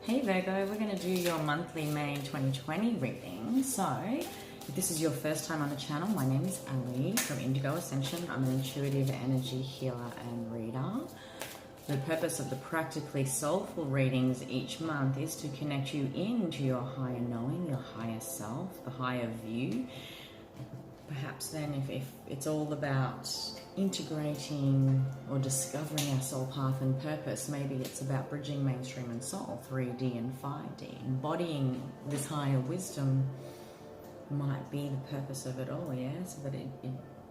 Hey Virgo, we're going to do your monthly May 2020 reading. So, if this is your first time on the channel, my name is Ali from Indigo Ascension. I'm an intuitive energy healer and reader. The purpose of the practically soulful readings each month is to connect you into your higher knowing, your higher self, the higher view. Perhaps then if it's all about integrating or discovering our soul path and purpose, maybe it's about bridging mainstream and soul, 3D and 5D. Embodying this higher wisdom might be the purpose of it all, yeah? So that it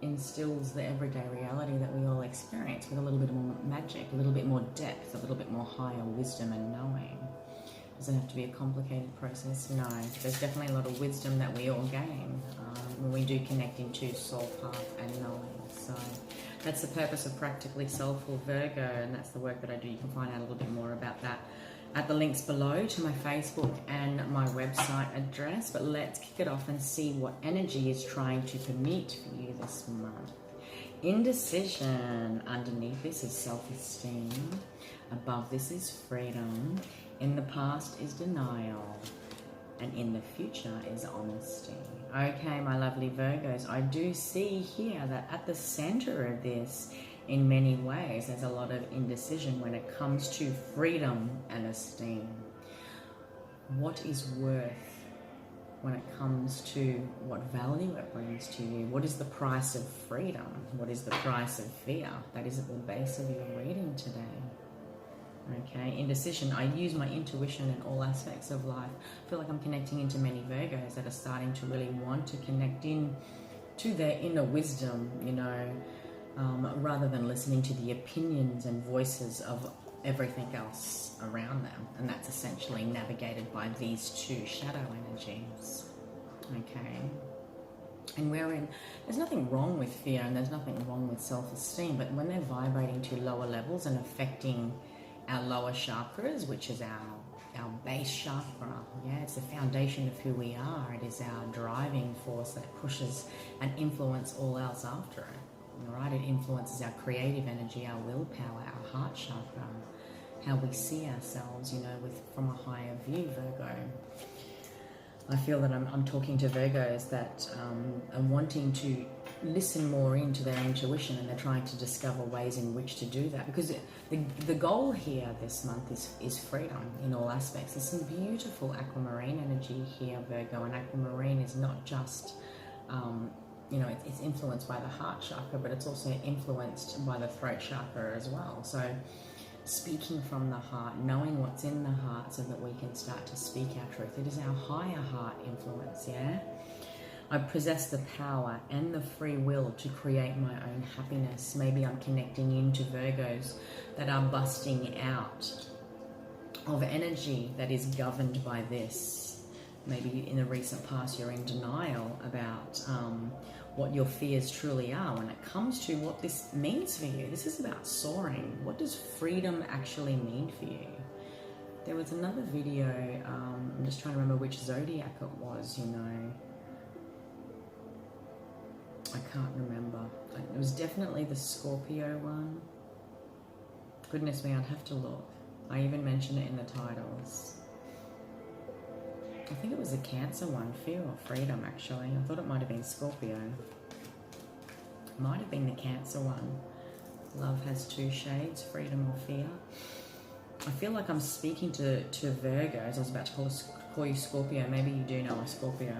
instills the everyday reality that we all experience with a little bit more magic, a little bit more depth, a little bit more higher wisdom and knowing. Does it have to be a complicated process? No. There's definitely a lot of wisdom that we all gain when we do connect into soul path and knowing. So that's the purpose of Practically Soulful Virgo, and that's the work that I do. You can find out a little bit more about that at the links below to my Facebook and my website address. But let's kick it off and see what energy is trying to permeate for you this month. Indecision. Underneath this is self-esteem. Above this is freedom. In the past is denial. And in the future is honesty. Okay, my lovely Virgos, I do see here that at the center of this, in many ways, there's a lot of indecision when it comes to freedom and esteem. What is worth when it comes to what value it brings to you? What is the price of freedom? What is the price of fear? That is at the base of your reading today. Okay, indecision. I use my intuition in all aspects of life. I feel like I'm connecting into many Virgos that are starting to really want to connect in to their inner wisdom, you know, rather than listening to the opinions and voices of everything else around them. And that's essentially navigated by these two shadow energies. Okay. And there's nothing wrong with fear and there's nothing wrong with self-esteem, but when they're vibrating to lower levels and affecting our lower chakras, which is our base chakra, yeah, it's the foundation of who we are. It is our driving force that pushes and influences all else after it, right? It influences our creative energy, our willpower, our heart chakra, how we see ourselves, you know, from a higher view, Virgo. I feel that I'm talking to Virgos that are wanting to listen more into their intuition, and they're trying to discover ways in which to do that, because the goal here this month is freedom in all aspects. There's some beautiful aquamarine energy here, Virgo, and aquamarine is not just you know, it's influenced by the heart chakra, but it's also influenced by the throat chakra as well. So speaking from the heart, knowing what's in the heart so that we can start to speak our truth. It is our higher heart influence, yeah? I possess the power and the free will to create my own happiness. Maybe I'm connecting into Virgos that are busting out of energy that is governed by this. Maybe in the recent past you're in denial about what your fears truly are when it comes to what this means for you. This is about soaring. What does freedom actually mean for you? There was another video, I'm just trying to remember which zodiac it was, you know. I can't remember. It was definitely the Scorpio one. Goodness me, I'd have to look. I even mentioned it in the titles. I think it was the Cancer one, Fear or Freedom, actually. I thought it might have been Scorpio. Might have been the Cancer one. Love has two shades, freedom or fear. I feel like I'm speaking to Virgos. I was about to call you Scorpio. Maybe you do know a Scorpio.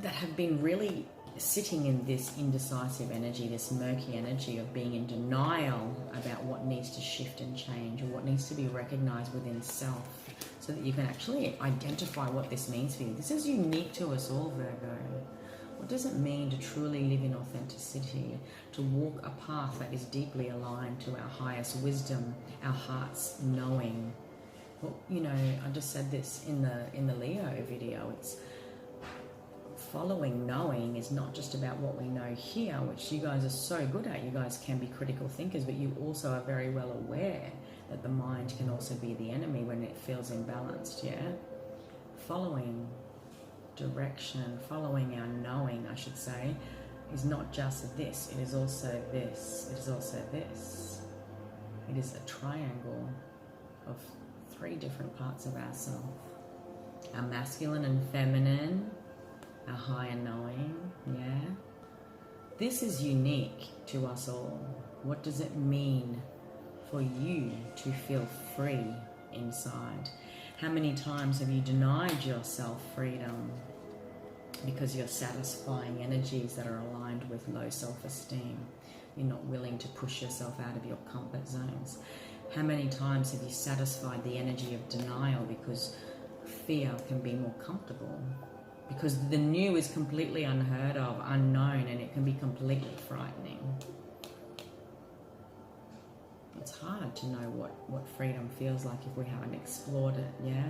That have been really sitting in this indecisive energy, this murky energy of being in denial about what needs to shift and change, or what needs to be recognized within self, so that you can actually identify what this means for you. This is unique to us all, Virgo. What does it mean to truly live in authenticity, to walk a path that is deeply aligned to our highest wisdom, our heart's knowing? Well, you know, I just said this in the Leo video. It's following knowing is not just about what we know here, which you guys are so good at. You guys can be critical thinkers, but you also are very well aware that the mind can also be the enemy when it feels imbalanced, yeah? Following direction, following our knowing, I should say, is not just this. It is also this. It is also this. It is a triangle of 3 different parts of ourselves. Our masculine and feminine, our higher knowing, yeah. This is unique to us all. What does it mean for you to feel free inside? How many times have you denied yourself freedom because you're satisfying energies that are aligned with low self-esteem? You're not willing to push yourself out of your comfort zones. How many times have you satisfied the energy of denial because fear can be more comfortable? Because the new is completely unheard of, unknown, and it can be completely frightening. It's hard to know what freedom feels like if we haven't explored it, yeah?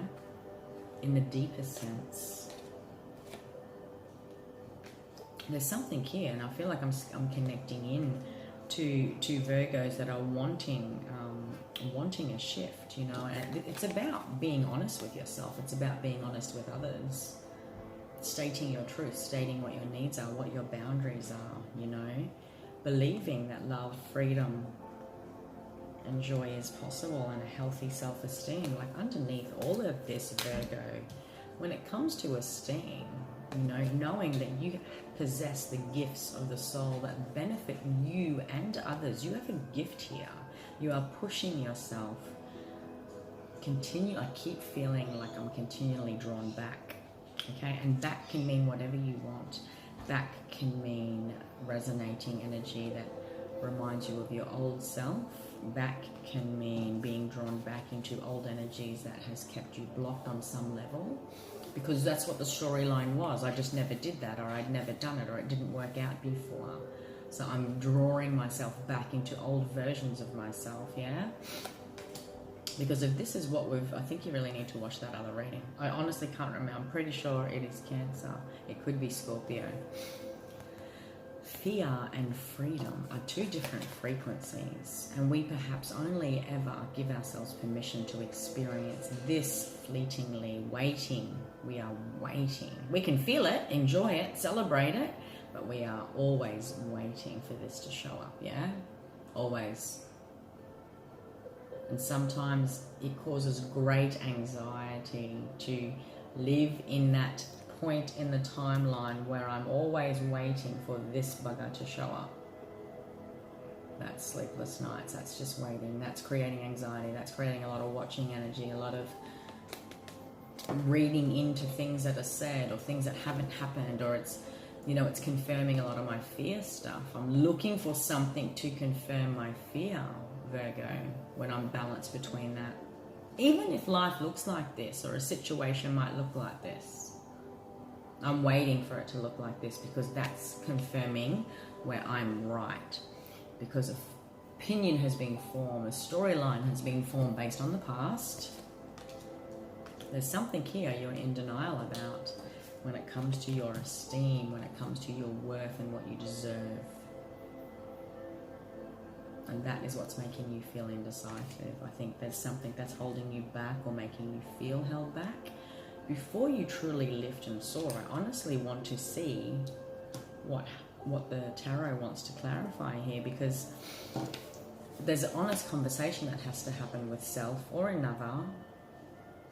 In the deepest sense. There's something here, and I feel like I'm connecting in to Virgos that are wanting a shift, you know. And it's about being honest with yourself. It's about being honest with others. Stating your truth, stating what your needs are, what your boundaries are, you know. Believing that love, freedom, and joy is possible, and a healthy self-esteem. Like underneath all of this, Virgo, when it comes to esteem, you know, knowing that you possess the gifts of the soul that benefit you and others. You have a gift here. You are pushing yourself. I keep feeling like I'm continually drawn back. Okay, and back can mean whatever you want. Back can mean resonating energy that reminds you of your old self. Back can mean being drawn back into old energies that has kept you blocked on some level, because that's what the storyline was. I just never did that, or I'd never done it, or it didn't work out before. So I'm drawing myself back into old versions of myself, yeah? Because if this is what I think you really need to watch that other reading. I honestly can't remember. I'm pretty sure it is Cancer. It could be Scorpio. Fear and freedom are 2 different frequencies, and we perhaps only ever give ourselves permission to experience this fleetingly. Waiting. We are waiting. We can feel it, enjoy it, celebrate it, but we are always waiting for this to show up, yeah? Always. And sometimes it causes great anxiety to live in that point in the timeline where I'm always waiting for this bugger to show up. That's sleepless nights, that's just waiting, that's creating anxiety, that's creating a lot of watching energy, a lot of reading into things that are said or things that haven't happened, or it's, you know, it's confirming a lot of my fear stuff. I'm looking for something to confirm my fear, Virgo, when I'm balanced between that. Even if life looks like this, or a situation might look like this, I'm waiting for it to look like this, because that's confirming where I'm right. Because an opinion has been formed, a storyline has been formed based on the past. There's something here you're in denial about when it comes to your esteem, when it comes to your worth and what you deserve. And that is what's making you feel indecisive. I think there's something that's holding you back or making you feel held back. Before you truly lift and soar, I honestly want to see what the tarot wants to clarify here, because there's an honest conversation that has to happen with self or another,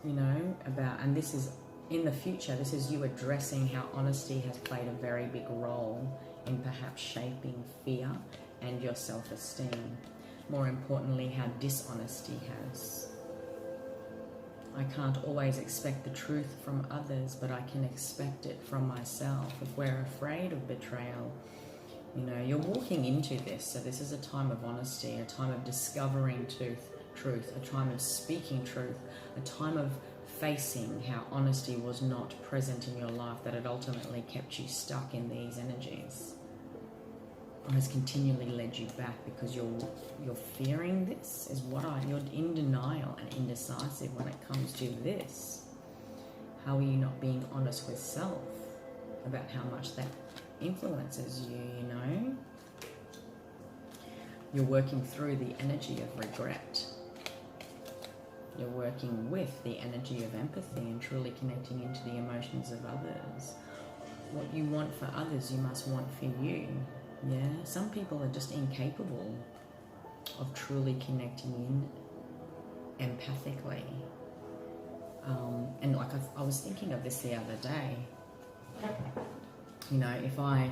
you know, about, and this is in the future, this is you addressing how honesty has played a very big role in perhaps shaping fear and your self-esteem. More importantly, how dishonesty has. I can't always expect the truth from others, but I can expect it from myself. If we're afraid of betrayal, you know, you're walking into this. So this is a time of honesty, a time of discovering truth, a time of speaking truth, a time of facing how honesty was not present in your life, that it ultimately kept you stuck in these energies, or has continually led you back because you're fearing this is you're in denial and indecisive when it comes to this. How are you not being honest with self about how much that influences you, you know? You're working through the energy of regret. You're working with the energy of empathy and truly connecting into the emotions of others. What you want for others, you must want for you. Yeah, some people are just incapable of truly connecting in empathically. And like I was thinking of this the other day, you know, if I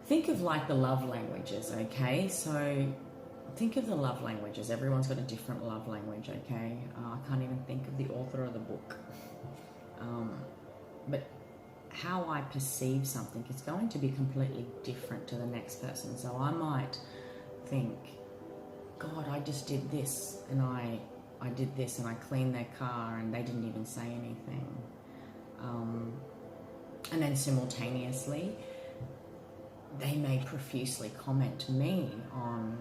think of like the love languages, okay? So think of the love languages. Everyone's got a different love language, okay? I can't even think of the author of the book. But how I perceive something is going to be completely different to the next person. So I might think, God, I just did this, and I did this, and I cleaned their car, and they didn't even say anything. And then simultaneously, they may profusely comment to me on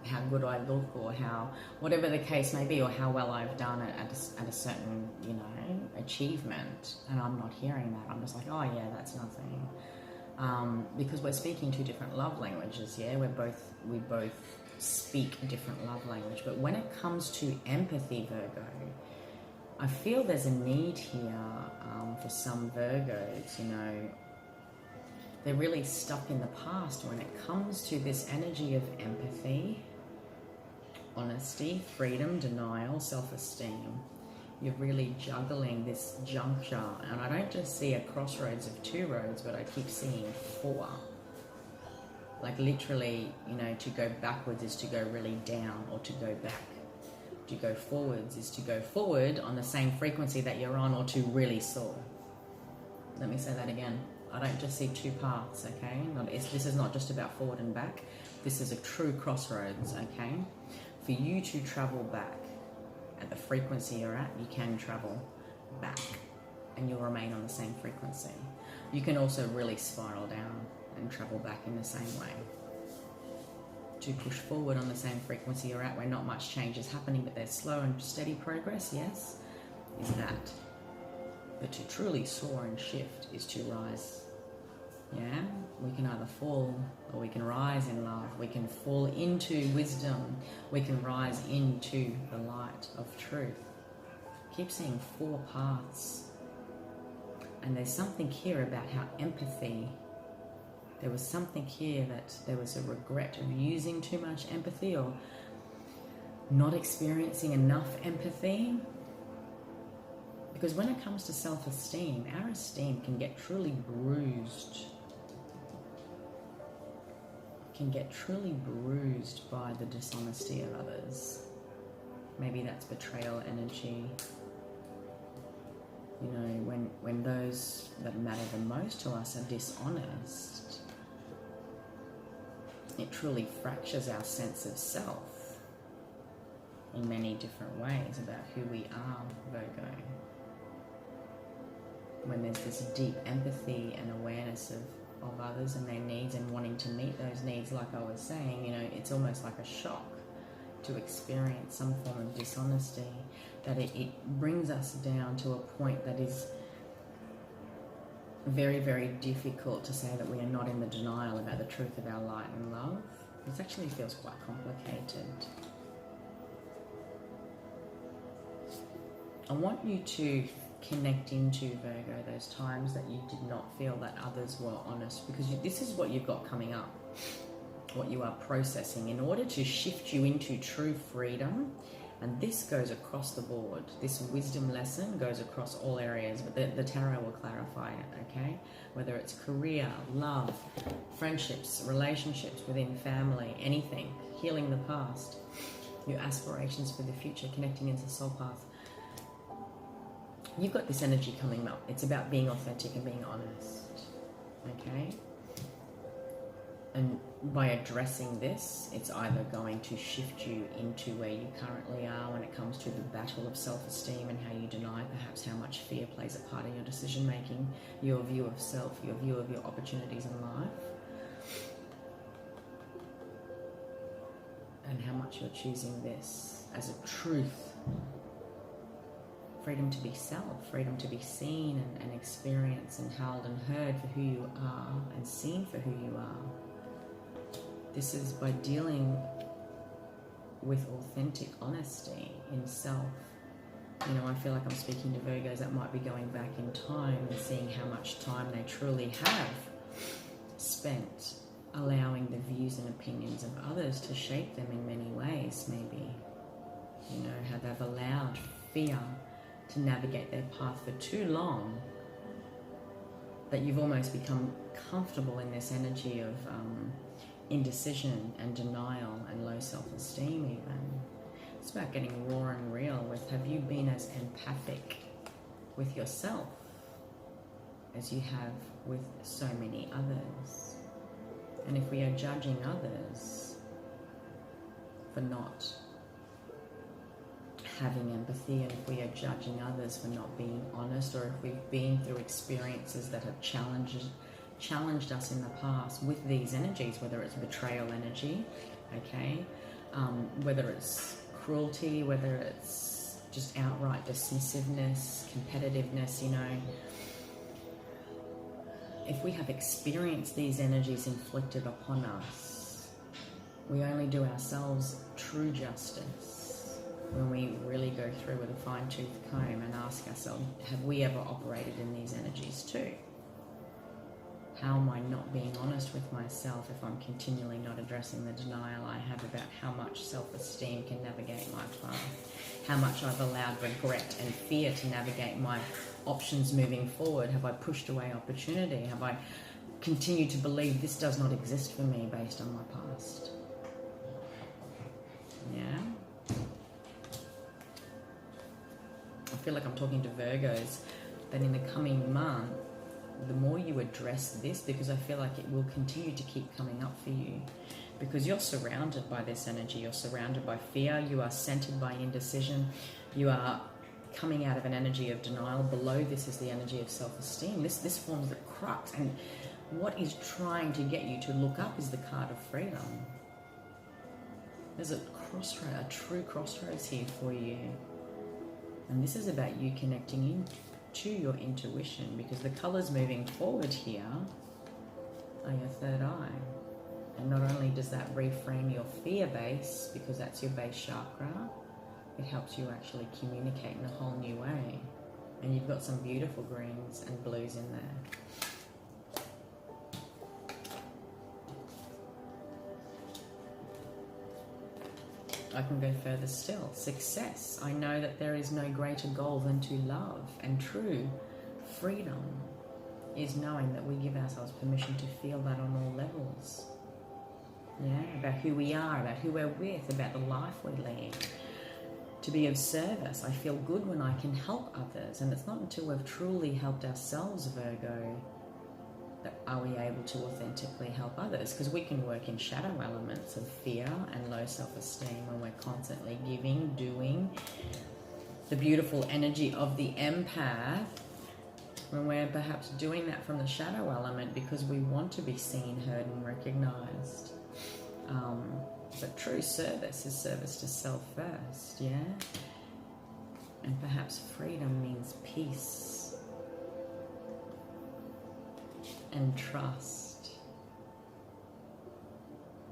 how good I look, or how, whatever the case may be, or how well I've done it at a certain, you know, achievement, and I'm not hearing that. I'm just like, oh yeah, that's nothing. Because we're speaking two different love languages, yeah? We both speak a different love language. But when it comes to empathy, Virgo, I feel there's a need here for some Virgos, you know. They're really stuck in the past when it comes to this energy of empathy, honesty, freedom, denial, self-esteem. You're really juggling this juncture, and I don't just see a crossroads of two roads, but I keep seeing four. Like literally, you know, to go backwards is to go really down, or to go back. To go forwards is to go forward on the same frequency that you're on, or to really soar. Let me say that again. I don't just see two paths, okay? This is not just about forward and back. This is a true crossroads, okay? For you to travel back at the frequency you're at, you can travel back and you'll remain on the same frequency. You can also really spiral down and travel back in the same way. To push forward on the same frequency you're at, where not much change is happening, but there's slow and steady progress, yes, is that. But to truly soar and shift is to rise. Yeah, we can either fall or we can rise in love. We can fall into wisdom. We can rise into the light of truth. Keep seeing four paths. And there's something here about how empathy, there was something here that there was a regret of using too much empathy, or not experiencing enough empathy. Because when it comes to self-esteem, our esteem can get truly bruised. Can get truly bruised by the dishonesty of others. Maybe that's betrayal energy. You know, when those that matter the most to us are dishonest, it truly fractures our sense of self in many different ways about who we are, Virgo. When there's this deep empathy and awareness of others and their needs, and wanting to meet those needs, like I was saying, you know, it's almost like a shock to experience some form of dishonesty, that it brings us down to a point that is very, very difficult to say that we are not in the denial about the truth of our light and love. This actually feels quite complicated. I want you to connect into, Virgo, those times that you did not feel that others were honest, because this is what you've got coming up, what you are processing in order to shift you into true freedom. And this goes across the board. This wisdom lesson goes across all areas, but the tarot will clarify it, okay? Whether it's career, love, friendships, relationships within family, anything, healing the past, your aspirations for the future, connecting into the soul path. You've got this energy coming up. It's about being authentic and being honest, okay? And by addressing this, it's either going to shift you into where you currently are when it comes to the battle of self-esteem and how you deny perhaps how much fear plays a part in your decision-making, your view of self, your view of your opportunities in life, and how much you're choosing this as a truth. Freedom to be self, freedom to be seen and experienced and held and heard for who you are and seen for who you are. This is by dealing with authentic honesty in self. You know, I feel like I'm speaking to Virgos that might be going back in time and seeing how much time they truly have spent allowing the views and opinions of others to shape them in many ways, maybe. You know, how they've allowed fear to navigate their path for too long that you've almost become comfortable in this energy of indecision and denial and low self-esteem even. It's about getting raw and real with, have you been as empathic with yourself as you have with so many others? And if we are judging others for not having empathy, and if we are judging others for not being honest, or if we've been through experiences that have challenged us in the past with these energies, whether it's betrayal energy, okay, whether it's cruelty, whether it's just outright dismissiveness, competitiveness, you know, if we have experienced these energies inflicted upon us, we only do ourselves true justice when we really go through with a fine-tooth comb and ask ourselves, have we ever operated in these energies too? How am I not being honest with myself if I'm continually not addressing the denial I have about how much self-esteem can navigate my path? How much I've allowed regret and fear to navigate my options moving forward? Have I pushed away opportunity? Have I continued to believe this does not exist for me based on my past? Yeah? I feel like I'm talking to Virgos, that in the coming month, the more you address this, because I feel like it will continue to keep coming up for you, because you're surrounded by this energy, you're surrounded by fear, you are centered by indecision, you are coming out of an energy of denial. Below this is the energy of self-esteem. This forms the crux, and what is trying to get you to look up is the card of freedom. There's a crossroad, a true crossroads here for you, and this is about you connecting in to your intuition, because the colors moving forward here are your third eye. And not only does that reframe your fear base, because that's your base chakra, it helps you actually communicate in a whole new way. And you've got some beautiful greens and blues in there. I can go further still. Success. I know that there is no greater goal than to love, and true freedom is knowing that we give ourselves permission to feel that on all levels. Yeah, about who we are, about who we're with, about the life we lead. To be of service. I feel good when I can help others, and it's not until we've truly helped ourselves, Virgo, that are we able to authentically help others, because we can work in shadow elements of fear and low self-esteem when we're constantly giving, doing. The beautiful energy of the empath, when we're perhaps doing that from the shadow element because we want to be seen, heard and recognized. But true service is service to self first, yeah? And perhaps freedom means peace and trust,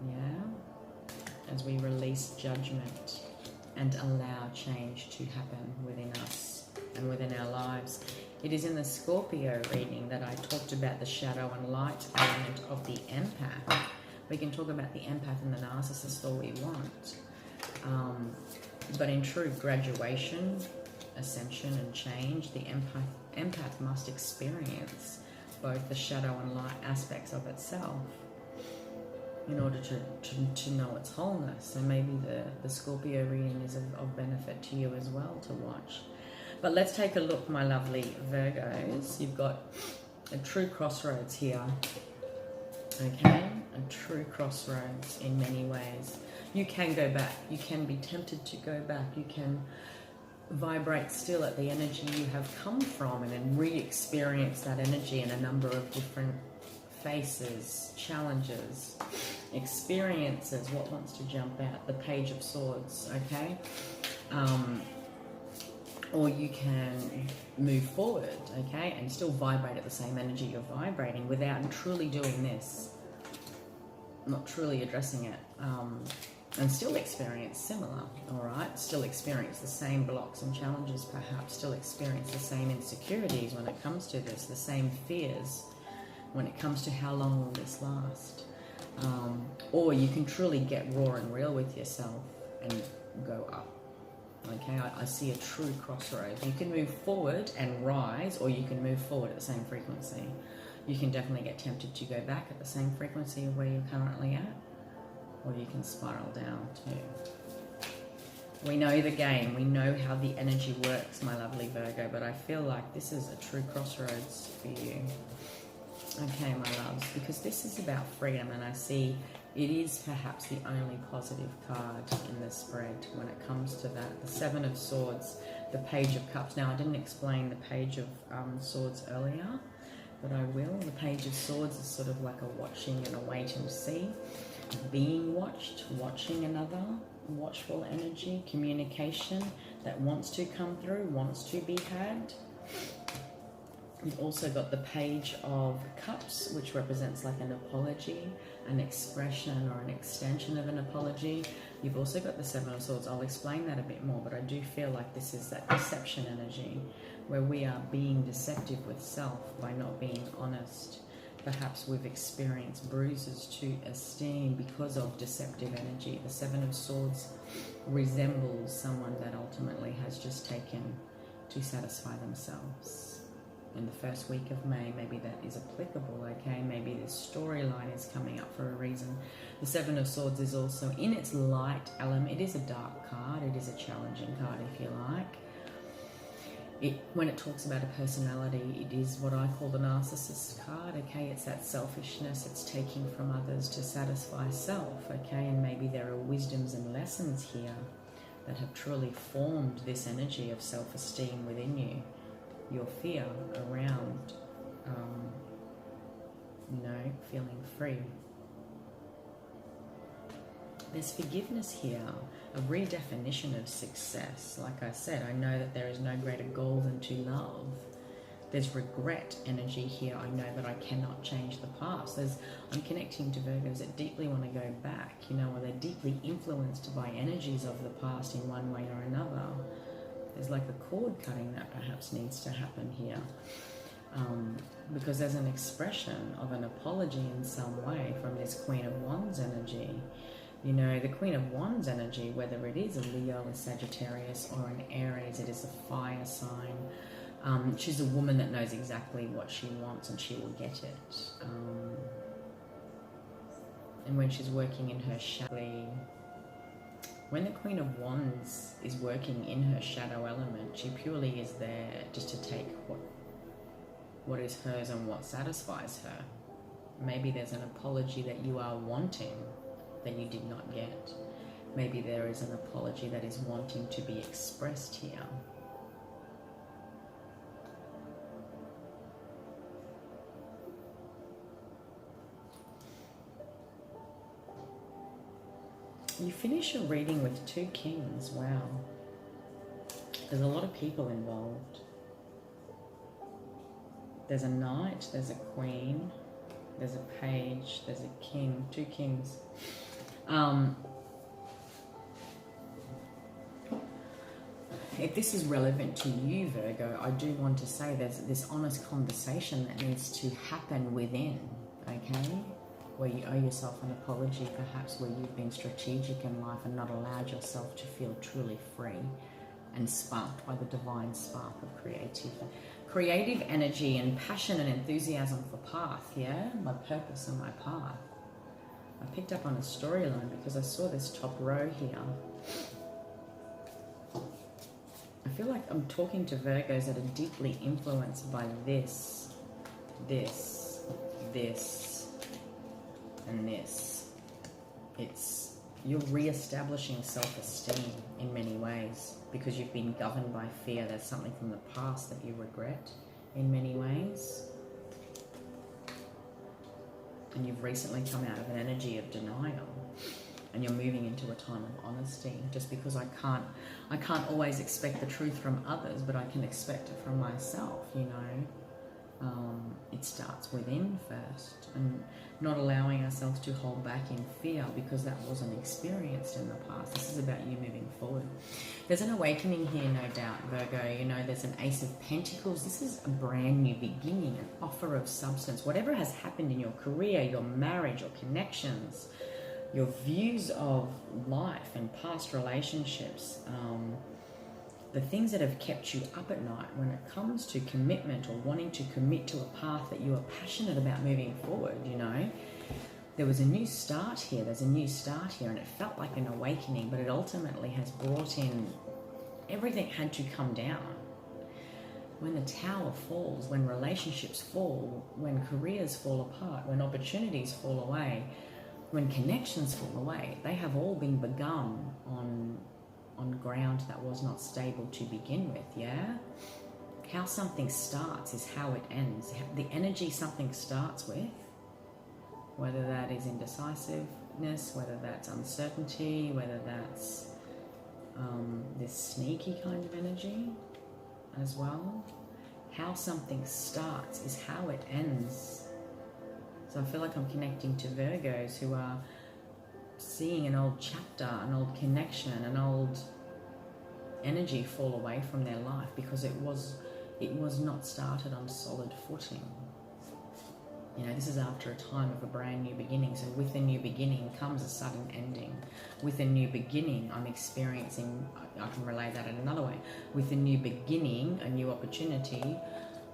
yeah? As we release judgment and allow change to happen within us and within our lives. It is in the Scorpio reading that I talked about the shadow and light element of the empath. We can talk about the empath and the narcissist all we want. But in true graduation, ascension and change, the empath must experience both the shadow and light aspects of itself in order to know its wholeness. And maybe the Scorpio reading is of benefit to you as well to watch. But let's take a look, my lovely Virgos. You've got a true crossroads here, okay? A true crossroads in many ways. You can go back. You can be tempted to go back. You can vibrate still at the energy you have come from and then re-experience that energy in a number of different faces, challenges, experiences. What wants to jump out? The Page of Swords, okay? Or you can move forward, okay, and still vibrate at the same energy you're vibrating without truly doing this, not truly addressing it, and still experience similar, all right? Still experience the same blocks and challenges, perhaps, still experience the same insecurities when it comes to this, the same fears when it comes to how long will this last. Or you can truly get raw and real with yourself and go up. Okay, I see a true crossroads. You can move forward and rise, or you can move forward at the same frequency. You can definitely get tempted to go back at the same frequency of where you're currently at, or you can spiral down too. We know the game. We know how the energy works, my lovely Virgo, but I feel like this is a true crossroads for you. Okay, my loves, because this is about freedom, and I see it is perhaps the only positive card in the spread when it comes to that. The Seven of Swords, the Page of Cups. Now, I didn't explain the Page of Swords earlier, but I will. The Page of Swords is sort of like a watching and a wait and see. Being watched, watching another, watchful energy, communication that wants to come through, wants to be had. You've also got the Page of Cups, which represents like an apology, an expression or an extension of an apology. You've also got the Seven of Swords. I'll explain that a bit more, but I do feel like this is that deception energy where we are being deceptive with self by not being honest. Perhaps we've experienced bruises to esteem because of deceptive energy. The Seven of Swords resembles someone that ultimately has just taken to satisfy themselves. In the first week of May, maybe that is applicable, okay? Maybe this storyline is coming up for a reason. The Seven of Swords is also in its light element. It is a dark card. It is a challenging card, if you like. When it talks about a personality, it is what I call the narcissist card, okay? It's that selfishness. It's taking from others to satisfy self, okay? And maybe there are wisdoms and lessons here that have truly formed this energy of self-esteem within you. Your fear around, feeling free. There's forgiveness here, a redefinition of success. Like I said, I know that there is no greater goal than to love. There's regret energy here. I know that I cannot change the past. I'm connecting to Virgos that deeply want to go back, or they're deeply influenced by energies of the past in one way or another. There's like a cord cutting that perhaps needs to happen here, because there's an expression of an apology in some way from this Queen of Wands energy. The Queen of Wands energy, whether it is a Leo, a Sagittarius, or an Aries, it is a fire sign. She's a woman that knows exactly what she wants and she will get it. And when she's working in her shadow, when the Queen of Wands is working in her shadow element, she purely is there just to take what is hers and what satisfies her. Maybe there's an apology that you are wanting that you did not get. Maybe there is an apology that is wanting to be expressed here. You finish your reading with two kings. Wow. There's a lot of people involved. There's a knight, there's a queen, there's a page, there's a king, two kings. If this is relevant to you, Virgo, I do want to say there's this honest conversation that needs to happen within, okay? Where you owe yourself an apology, perhaps where you've been strategic in life and not allowed yourself to feel truly free and sparked by the divine spark of creative energy and passion and enthusiasm for path, yeah? My purpose and my path. I picked up on a storyline because I saw this top row here. I feel like I'm talking to Virgos that are deeply influenced by this, and this. You're re-establishing self-esteem in many ways because you've been governed by fear. There's something from the past that you regret in many ways. And you've recently come out of an energy of denial and you're moving into a time of honesty, just because I can't always expect the truth from others, but I can expect it from myself, It starts within first, and not allowing ourselves to hold back in fear because that wasn't experienced in the past. This is about you moving forward. There's an awakening here, no doubt, Virgo. You know, there's an Ace of Pentacles. This is a brand new beginning, an offer of substance. Whatever has happened in your career, your marriage, your connections, your views of life and past relationships, the things that have kept you up at night when it comes to commitment or wanting to commit to a path that you are passionate about moving forward, you know. There was a new start here, there's a new start here, and it felt like an awakening, but it ultimately has brought in, everything had to come down. When the tower falls, when relationships fall, when careers fall apart, when opportunities fall away, when connections fall away, they have all been begun on ground that was not stable to begin with, yeah? How something starts is how it ends. The energy something starts with, whether that is indecisiveness, whether that's uncertainty, whether that's this sneaky kind of energy as well. How something starts is how it ends. So I feel like I'm connecting to Virgos who are seeing an old chapter, an old connection, an old energy fall away from their life because it was not started on solid footing. You know, this is after a time of a brand new beginning. So with a new beginning comes a sudden ending. With a new beginning, I'm experiencing, I can relay that in another way. With a new beginning, a new opportunity,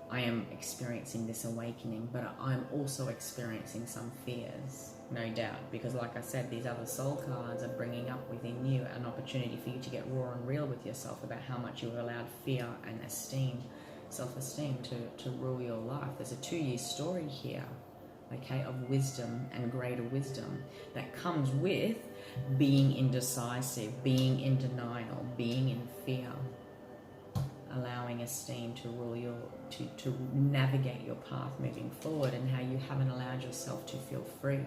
I am experiencing this awakening, but I'm also experiencing some fears, no doubt, because like I said, these other soul cards are bringing up within you an opportunity for you to get raw and real with yourself about how much you've allowed fear and self-esteem to rule your life. There's a 2-year story here, okay, of wisdom and greater wisdom that comes with being indecisive, being in denial, being in fear, allowing esteem to rule to navigate your path moving forward, and how you haven't allowed yourself to feel free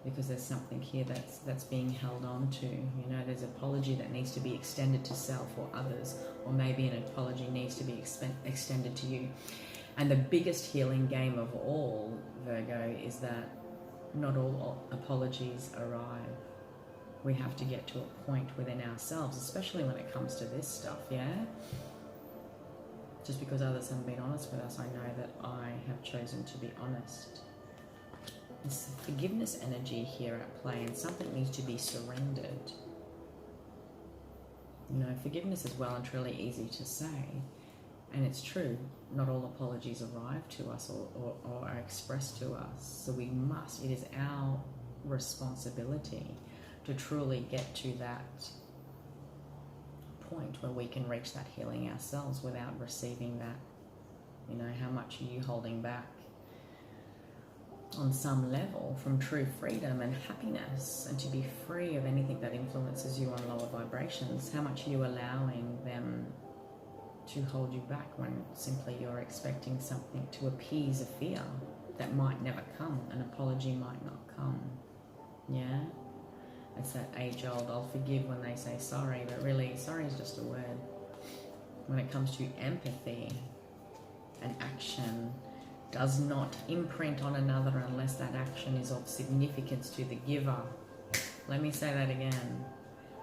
because there's something here that's being held on to. You know, there's apology that needs to be extended to self or others, or maybe an apology needs to be extended to you. And the biggest healing game of all, Virgo, is that not all apologies arrive. We have to get to a point within ourselves, especially when it comes to this stuff, yeah? Just because others haven't been honest with us, I know that I have chosen to be honest. This forgiveness energy here at play, and something needs to be surrendered. You know, forgiveness is well and truly easy to say, and it's true, not all apologies arrive to us or are expressed to us. So it is our responsibility to truly get to that point where we can reach that healing ourselves without receiving that. You know, how much are you holding back on some level from true freedom and happiness, and to be free of anything that influences you on lower vibrations? How much are you allowing them to hold you back when simply you're expecting something to appease a fear that might never come? An apology might not come, yeah? It's that age-old, I'll forgive when they say sorry, but really, sorry is just a word. When it comes to empathy, an action does not imprint on another unless that action is of significance to the giver. Let me say that again.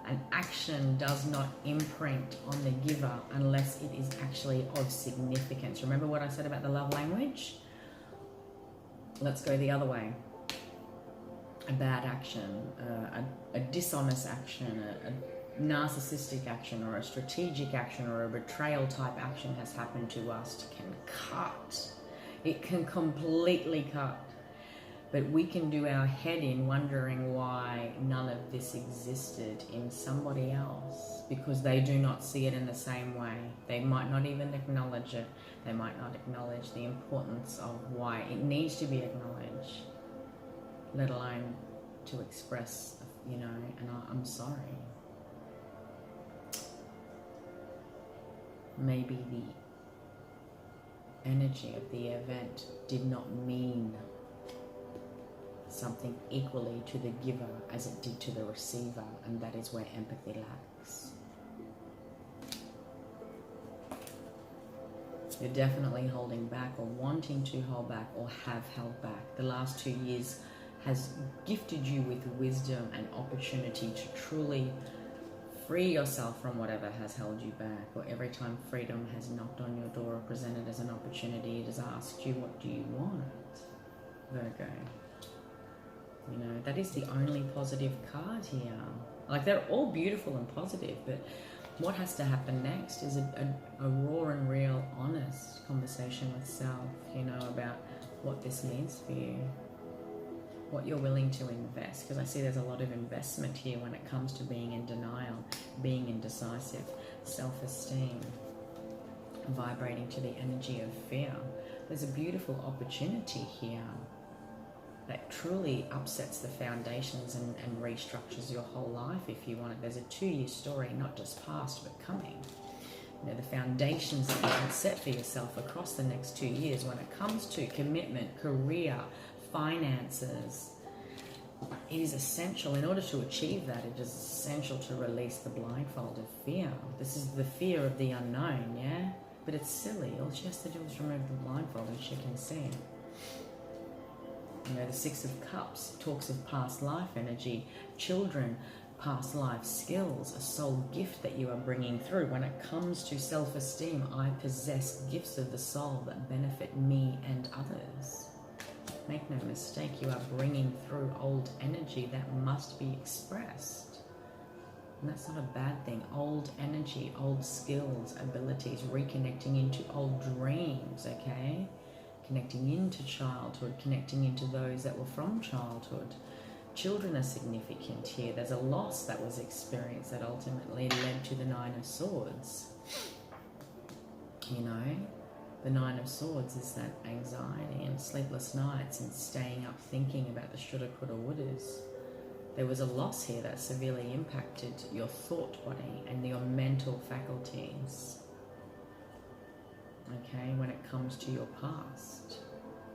An action does not imprint on the giver unless it is actually of significance. Remember what I said about the love language? Let's go the other way. A bad action, a dishonest action, a narcissistic action, or a strategic action, or a betrayal type action has happened to us, can cut. It can completely cut. But we can do our head in wondering why none of this existed in somebody else, because they do not see it in the same way. They might not even acknowledge it. They might not acknowledge the importance of why it needs to be acknowledged, let alone to express, you know, and I'm sorry. Maybe the energy of the event did not mean something equally to the giver as it did to the receiver, and that is where empathy lacks. You're definitely holding back, or wanting to hold back, or have held back. The last 2 years has gifted you with wisdom and opportunity to truly free yourself from whatever has held you back, or every time freedom has knocked on your door or presented as an opportunity, it has asked you, what do you want, Virgo? You know, that is the only positive card here. Like, they're all beautiful and positive, but what has to happen next is a raw and real, honest conversation with self, you know, about what this means for you, what you're willing to invest, because I see there's a lot of investment here when it comes to being in denial, being indecisive, self-esteem, vibrating to the energy of fear. There's a beautiful opportunity here that truly upsets the foundations and restructures your whole life if you want it. There's a 2-year story, not just past, but coming. You know, the foundations that you can set for yourself across the next 2 years when it comes to commitment, career, finances. It is essential. In order to achieve that, it is essential to release the blindfold of fear. This is the fear of the unknown, yeah? But it's silly. All she has to do is remove the blindfold and she can see. You know, the 6 of Cups talks of past life energy, children, past life skills, a soul gift that you are bringing through. When it comes to self-esteem, I possess gifts of the soul that benefit me and others. Make no mistake, you are bringing through old energy that must be expressed. And that's not a bad thing. Old energy, old skills, abilities, reconnecting into old dreams, okay? Connecting into childhood, connecting into those that were from childhood. Children are significant here. There's a loss that was experienced that ultimately led to the 9 of Swords. You know, the 9 of Swords is that anxiety and sleepless nights and staying up thinking about the shoulda, coulda, wouldas. There was a loss here that severely impacted your thought body and your mental faculties. Okay, when it comes to your past,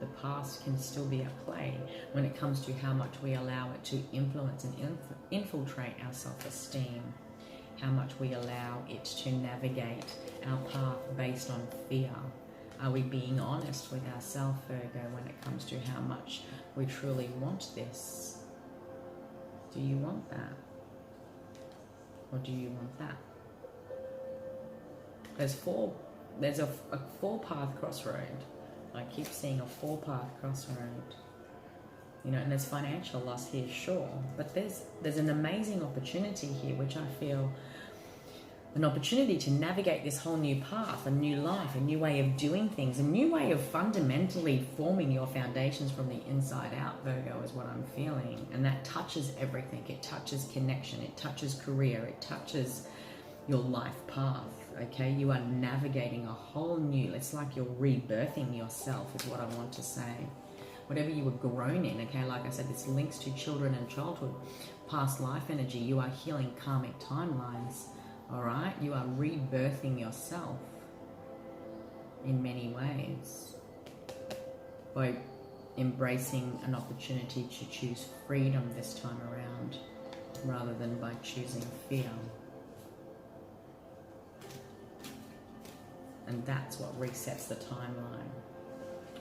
the past can still be at play when it comes to how much we allow it to influence and infiltrate our self-esteem, how much we allow it to navigate our path based on fear. Are we being honest with ourselves, Virgo, when it comes to how much we truly want this? Do you want that? Or do you want that? There's a 4-path crossroad. I keep seeing a 4-path crossroad. You know, and there's financial loss here, sure. But there's an amazing opportunity here, which I feel an opportunity to navigate this whole new path, a new life, a new way of doing things, a new way of fundamentally forming your foundations from the inside out, Virgo, is what I'm feeling. And that touches everything. It touches connection. It touches career. It touches your life path. Okay, you are navigating a whole new, it's like you're rebirthing yourself is what I want to say. Whatever you were grown in, okay, like I said, this links to children and childhood, past life energy. You are healing karmic timelines, all right? You are rebirthing yourself in many ways by embracing an opportunity to choose freedom this time around rather than by choosing fear. And that's what resets the timeline.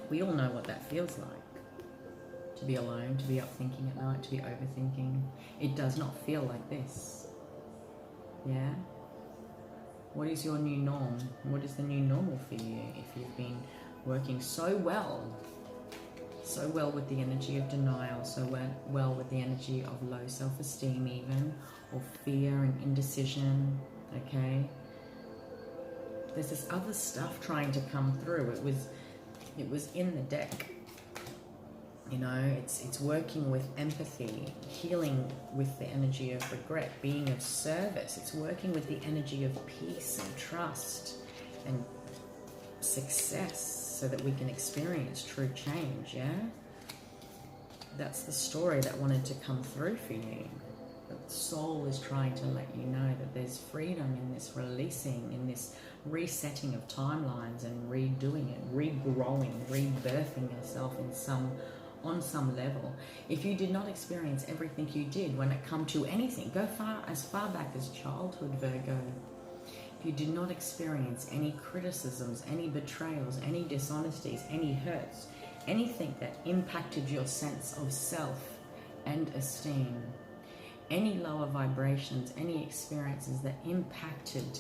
We all know what that feels like. To be alone, to be up thinking at night, to be overthinking. It does not feel like this. Yeah? What is your new norm? What is the new normal for you if you've been working so well with the energy of denial, so well with the energy of low self-esteem even, or fear and indecision, okay? There's this other stuff trying to come through. It was in the deck. You know, it's working with empathy, healing with the energy of regret, being of service. It's working with the energy of peace and trust and success so that we can experience true change, yeah? That's the story that wanted to come through for you. The soul is trying to let you know that there's freedom in this releasing, in this resetting of timelines and redoing it, regrowing, rebirthing yourself on some level. If you did not experience everything you did when it come to anything, go as far back as childhood, Virgo. If you did not experience any criticisms, any betrayals, any dishonesties, any hurts, anything that impacted your sense of self and esteem, any lower vibrations, any experiences that impacted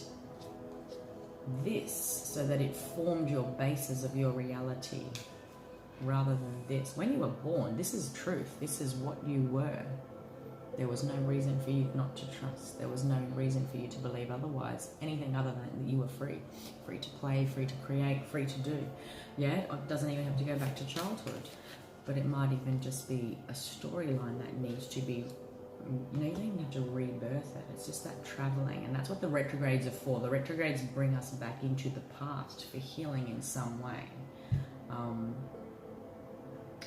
this so that it formed your basis of your reality rather than this. When you were born, this is truth. This is what you were. There was no reason for you not to trust. There was no reason for you to believe otherwise. Anything other than that you were free. Free to play, free to create, free to do. Yeah, it doesn't even have to go back to childhood. But it might even just be a storyline that needs to be, you know, you don't even have to rebirth it. It's just that traveling. And that's what the retrogrades are for. The retrogrades bring us back into the past for healing in some way.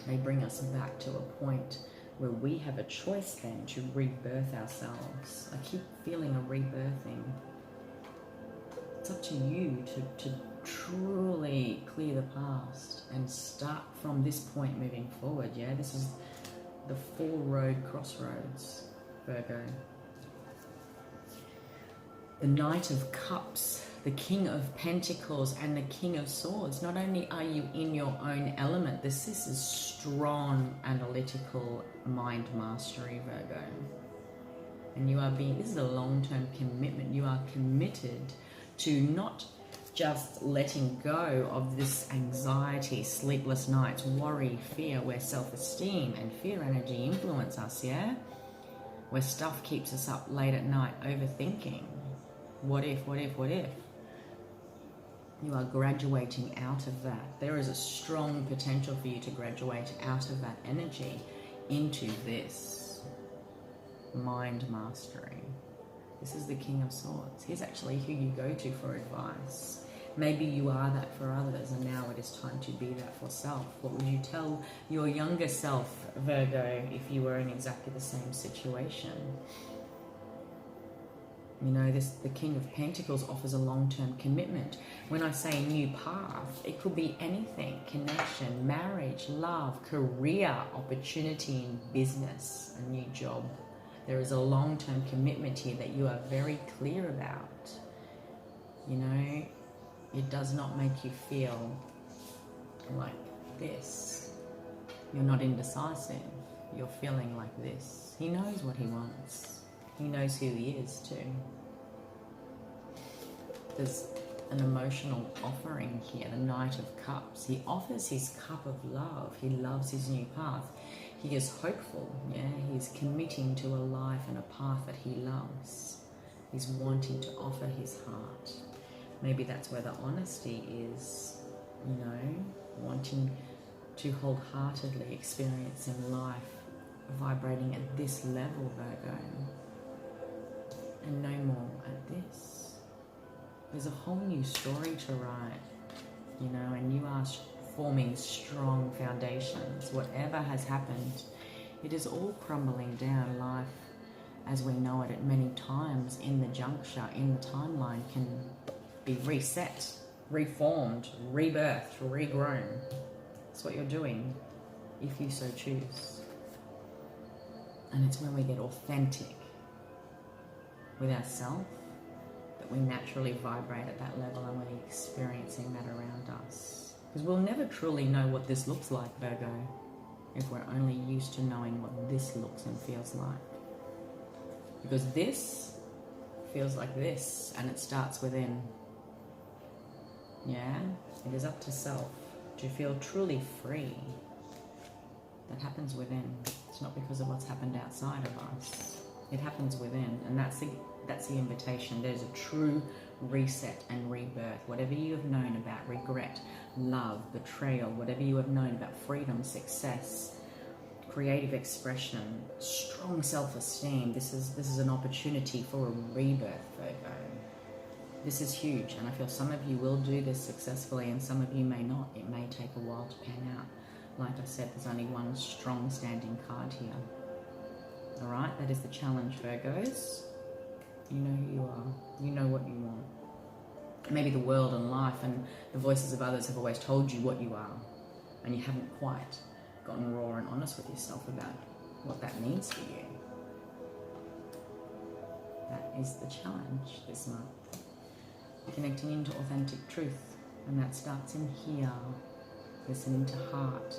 They bring us back to a point where we have a choice then to rebirth ourselves. I keep feeling a rebirthing. It's up to you to truly clear the past and start from this point moving forward. Yeah, this is the 4-road crossroads, Virgo. The Knight of Cups, the King of Pentacles, and the King of Swords. Not only are you in your own element, this is strong analytical mind mastery, Virgo. And you are being, this is a long-term commitment. You are committed to not just letting go of this anxiety, sleepless nights, worry, fear, where self-esteem and fear energy influence us, yeah? Where stuff keeps us up late at night overthinking. What if, what if, what if? You are graduating out of that. There is a strong potential for you to graduate out of that energy into this mind mastery. This is the King of Swords. He's actually who you go to for advice. Maybe you are that for others, and now it is time to be that for self. What would you tell your younger self, Virgo, if you were in exactly the same situation? You know, the King of Pentacles offers a long-term commitment. When I say new path, it could be anything. Connection, marriage, love, career, opportunity in business, a new job. There is a long-term commitment here that you are very clear about. You know, it does not make you feel like this. You're not indecisive. You're feeling like this. He knows what he wants. He knows who he is too. There's an emotional offering here, the Knight of Cups. He offers his cup of love. He loves his new path. He is hopeful, yeah? He's committing to a life and a path that he loves. He's wanting to offer his heart. Maybe that's where the honesty is, you know, wanting to wholeheartedly experience in life, vibrating at this level, Virgo, and no more at this. There's a whole new story to write, you know, and you are forming strong foundations. Whatever has happened, it is all crumbling down. Life as we know it at many times in the juncture, in the timeline, can be reset, reformed, rebirthed, regrown. That's what you're doing if you so choose. And it's when we get authentic with ourselves that we naturally vibrate at that level, and we're experiencing that around us. Because we'll never truly know what this looks like, Virgo, if we're only used to knowing what this looks and feels like. Because this feels like this, and it starts within. Yeah, it is up to self to feel truly free. That happens within. It's not because of what's happened outside of us. It happens within, and that's the invitation. There's a true reset and rebirth. Whatever you have known about regret, love, betrayal, whatever you have known about freedom, success, creative expression, strong self-esteem, this is an opportunity for a rebirth, Virgo. This is huge, and I feel some of you will do this successfully and some of you may not. It may take a while to pan out. Like I said, there's only one strong standing card here. All right, that is the challenge, Virgos. You know who you are. You know what you want. Maybe the world and life and the voices of others have always told you what you are, and you haven't quite gotten raw and honest with yourself about what that means for you. That is the challenge this month. Connecting into authentic truth, and that starts in here. Listening to heart,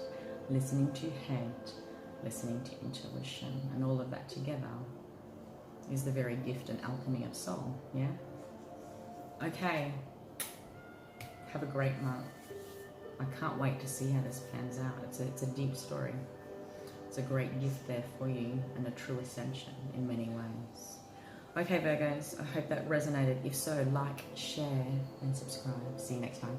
listening to head, listening to intuition, and all of that together is the very gift and alchemy of soul, yeah? Okay, have a great month. I can't wait to see how this pans out. It's a deep story. It's a great gift there for you and a true ascension in many ways. Okay, Virgos, I hope that resonated. If so, like, share, and subscribe. See you next time.